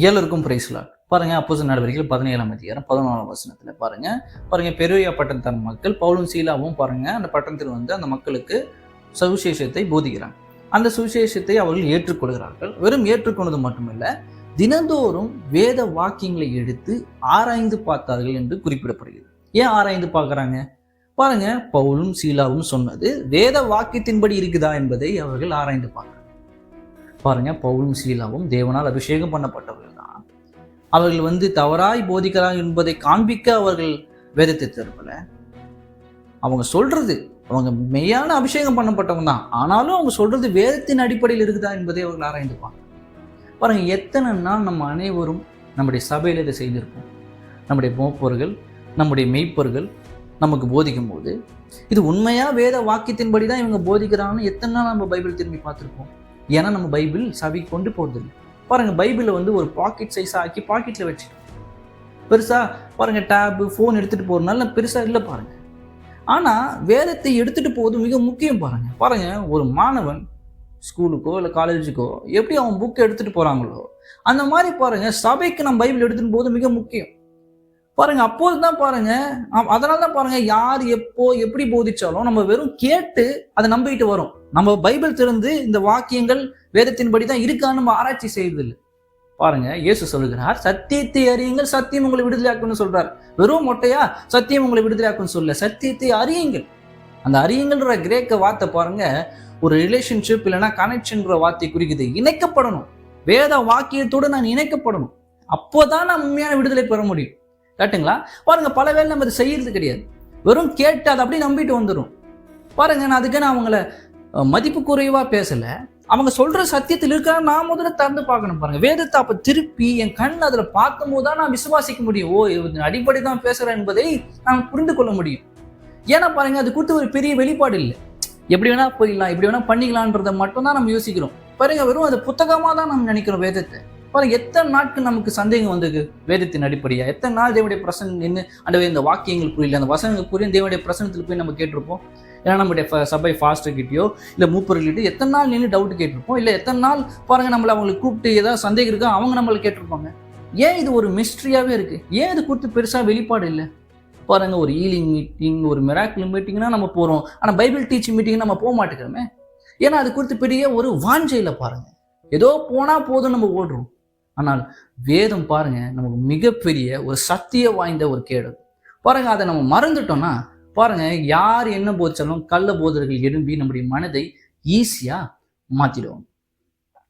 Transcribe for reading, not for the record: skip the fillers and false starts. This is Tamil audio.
எல்லோருக்கும் பிரைஸ்லாட். பாருங்க, அப்போஸ்தலர் நடவடிக்கைகள் 17ஆம் அதிகாரம் 14ஆம் வசனத்துல பாருங்க பெரோயா பட்டணத்தார் மக்கள் பவுலும் சீலாவும் பாருங்க அந்த பட்டணத்தில் வந்து அந்த மக்களுக்கு சுவிசேஷத்தை போதிக்கிறாங்க. அந்த சுவிசேஷத்தை அவர்கள் ஏற்றுக்கொள்கிறார்கள். வெறும் ஏற்றுக்கொண்டது மட்டுமல்ல, தினந்தோறும் வேத வாக்கியங்களை எடுத்து ஆராய்ந்து பார்த்தார்கள் என்று குறிப்பிடப்படுகிறது. ஏன் ஆராய்ந்து பார்க்கறாங்க? பாருங்க, பவுலும் சீலாவும் சொன்னது வேத வாக்கியத்தின்படி இருக்குதா என்பதை அவர்கள் ஆராய்ந்து பார்க்கிறாங்க. பாருங்க, பவுலும் சீலாவும் தேவனால் அபிஷேகம் பண்ணப்பட்டவர்கள் தான். அவர்கள் வந்து தவறாய் போதிக்கிறார்கள் என்பதை காண்பிக்க அவர்கள் வேதத்தை திருப்பல. அவங்க சொல்றது, அவங்க மெய்யான அபிஷேகம் பண்ணப்பட்டவங்க தான். ஆனாலும் அவங்க சொல்றது வேதத்தின் அடிப்படையில் இருக்குதா என்பதை அவர்கள் ஆராய்ந்துப்பாங்க. பாருங்க, எத்தனை நாள் நம்ம அனைவரும் நம்முடைய சபையில இதை செய்திருப்போம். நம்முடைய மூப்பர்கள், நம்முடைய மெய்ப்பர்கள் நமக்கு போதிக்கும் போது இது உண்மையா வேத வாக்கியத்தின்படி தான் இவங்க போதிக்கிறாங்கன்னு எத்தனை நாள் நம்ம பைபிள் திரும்பி பார்த்துருப்போம். ஏன்னா நம்ம பைபிள் சபை கொண்டு போகிறது இல்லை. பாருங்க, பைபிளை வந்து ஒரு பாக்கெட் சைஸா ஆக்கி பாக்கெட்ல வச்சு பெருசா பாருங்க டேபு ஃபோன் எடுத்துட்டு போறதுனால பெருசா இல்லை பாருங்க. ஆனா வேதத்தை எடுத்துட்டு போவது மிக முக்கியம். பாருங்க ஒரு மாணவன் ஸ்கூலுக்கோ இல்லை காலேஜுக்கோ எப்படி அவன் புக் எடுத்துட்டு போறாங்களோ அந்த மாதிரி பாருங்க சபைக்கு நம்ம பைபிள் எடுத்துட்டு போவது மிக முக்கியம். பாருங்க, அப்போதுதான் பாருங்க, அதனால தான் பாருங்க யார் எப்போ எப்படி போதிச்சாலும் நம்ம வெறும் கேட்டு அதை நம்பிட்டு வரோம். நம்ம பைபிள் திறந்து இந்த வாக்கியங்கள் வேதத்தின்படி தான் இருக்கான்னு நம்ம ஆராய்ச்சி செய்யறதில்லை. பாருங்க, இயேசு சொல்லுகிறார், சத்தியத்தை அறியுங்கள், சத்தியம் உங்களை விடுதலையாக்குன்னு சொல்றாரு. வெறும் மொட்டையா சத்தியம் உங்களை விடுதலையாக்குன்னு சொல்ல, சத்தியத்தை அறியுங்கள். அந்த அறியுங்கள்ன்ற கிரேக்க வார்த்தை பாருங்க ஒரு ரிலேஷன்ஷிப் இல்லைன்னா கனெக்ஷன்ன்ற வார்த்தை குறிக்குது. இணைக்கப்படணும், வேத வாக்கியத்தோடு நான் இணைக்கப்படணும். அப்போதான் நான் உண்மையான விடுதலை பெற முடியும். கேட்டுங்களா? பாருங்க, பல வேலை நம்ம அதை செய்யறது கிடையாது. வெறும் கேட்டு அதை அப்படியே நம்பிட்டு வந்துடும். பாருங்க, நான் அதுக்கு நான் அவங்கள மதிப்பு குறைவா பேசல. அவங்க சொல்ற சத்தியத்தில் இருக்கா நான் முதல்ல திறந்து பார்க்கணும். பாருங்க, வேதத்தை அப்ப திருப்பி என் கண் அதுல பார்க்கும் போதுதான் நான் விசுவாசிக்க முடியும். ஓ, அடிப்படை தான் பேசுறேன் என்பதை நான் புரிந்து கொள்ள முடியும். ஏன்னா பாருங்க, அது குறித்து ஒரு பெரிய வெளிப்பாடு இல்லை. எப்படி வேணா போயிடலாம், எப்படி வேணா பண்ணிக்கலான்றதை மட்டும் தான் நம்ம யோசிக்கிறோம். பாருங்க, வெறும் அது புத்தகமா தான் நம்ம நினைக்கிறோம் வேதத்தை. பாருங்க, எத்தனை நாட்கள் நமக்கு சந்தேகம் வந்தது வேதத்தின் அடிப்படையா? எத்தனை நாள் தேவனுடைய பிரசனம் நின்று அந்த இந்த வாக்கியங்கள் புரியல, அந்த வசனங்கள் புரியும் தேவனுடைய பிரசனத்தில் போய் நம்ம கேட்டிருப்போம். ஏன்னா நம்முடைய சபை ஃபாஸ்டர்கிட்டயோ இல்லை மூப்பர்கிட்டயோ எத்தனை நாள் நின்று டவுட் கேட்டிருப்போம். இல்லை எத்தனை நாள் பாருங்க நம்மளை அவங்களுக்கு கூப்பிட்டு ஏதாவது சந்தேகம் இருக்கா அவங்க நம்மளை கேட்டிருப்பாங்க. ஏன் இது ஒரு மிஸ்ட்ரியாவே இருக்கு? ஏன் இது குறித்து பெருசா வெளிப்பாடு இல்லை? பாருங்க, ஒரு ஹீலிங் மீட்டிங், ஒரு மிராக்கிள் மீட்டிங்னா நம்ம போறோம். ஆனா பைபிள் டீச்சிங் மீட்டிங் நம்ம போக மாட்டேங்கிறோமே. ஏன்னா அது குறித்து பெரிய ஒரு வாஞ்சையில பாருங்க, ஏதோ போனா போதும் நம்ம ஓடுறோம். ஆனால் வேதம் பாருங்க நமக்கு மிகப்பெரிய ஒரு சத்திய வாய்ந்த ஒரு கேடு. பாருங்க, அதை நம்ம மறந்துட்டோம்னா பாருங்க யார் என்ன போதிச்சாலும் கள்ள போதர்கள் எழும்பி நம்முடைய மனதை ஈஸியா மாத்திடுவாங்க.